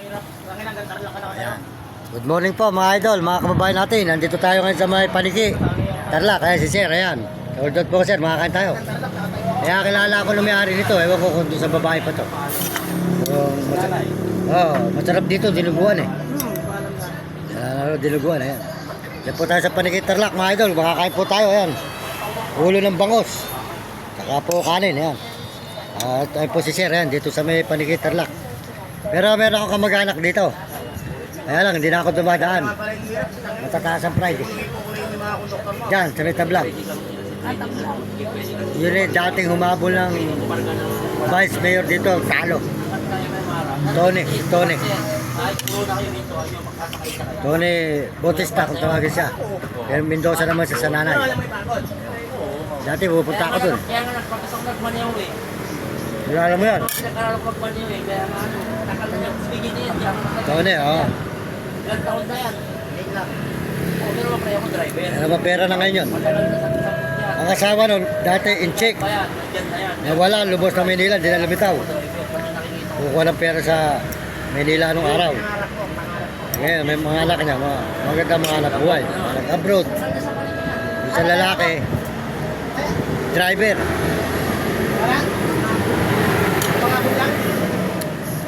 Ayan. Good morning po mga idol, mga kababayan natin. Nandito tayo ngayon sa may Paniki, Tarlac. Ayan si Sir, ayan. Hold on po Sir, makakain tayo. Kaya kilala ko na may-ari nito. Ewan ko kung sa babae pa to. So, masarap dito, dinuguan eh. Dinuguan, ayan. Diyan po tayo sa Paniki, Tarlac mga idol. Makakain po tayo, ayan. Ulo ng bangos. Saka po kanin, ayan. At ayun po si Sir, ayan, dito sa may Paniki, Tarlac. Pero meron akong kamag-anak dito. Kaya lang, hindi na ako dumadaan. Matataas ang pride eh. Diyan, sa may tablang. Yun eh, dating humabol ng vice mayor dito, talo. Tony Bautista kung tawagin siya. Pero Mendoza naman sa Sananay. Dati pupunta ako dun. Kaya nga nagpapasok eh. Wala mo yan. Nagpapasok eh. Kaya nga ano, takal na yung speaking niya. Tony, oo. Ilang taon na yan. Pero mapre ako driver. Ano ba pera na ngayon yun? Ang asawa nun, dati in check. Nawala, lubos na Manila, di na lumitaw. Kukuha ng pera sa Manila nung araw. Ngayon, may mga anak niya, maganda mga anak buhay. Anak abroad. Isang lalaki, driver.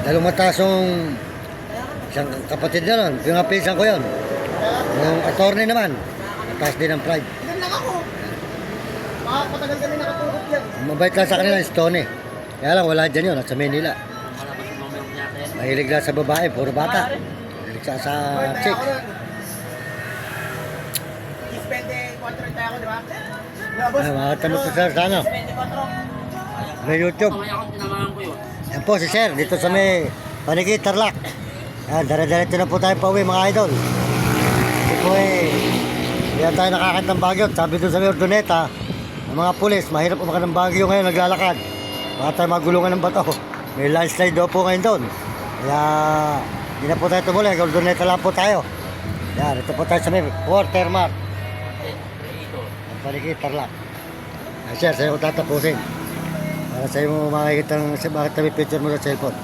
Dalawang matasong isang kapatid na nun, yung apisan ko yun. Yung attorney naman, mataas din ang pride. Ilan lang ako. Matagal kami nakatulog yan. Mabait lang sa kanila, si Tony. Kaya lang, wala dyan yun, at sa Manila. Mahilig lang sa babae, puro bata. Mahilig sa chick. Ispende 4 tayo ako, di ba? Ay, makatamot ko sir, sana. May YouTube. Yan po si Sir, dito sa may Paniki, Tarlac. Yan, dara-diretso na po tayo pa uwi mga idol. Ito po eh, hindi tayo nakakit ng Baguio. Sabi doon sa may Ordoneta, ng mga pulis, mahirap umakan ng Baguio ngayon, naglalakad. Baka tayo magulungan ng bato. May landslide daw po ngayon doon. Kaya, hindi na po tayo tumuloy. Ordoneta lang po tayo. Yan, ito po tayo sa may Watermark. Paniki, Tarlac. Ay, Sir, sa'yo ko tatapusin. Para sa'yo mo makikita ng bakit may picture mo sa cellphone.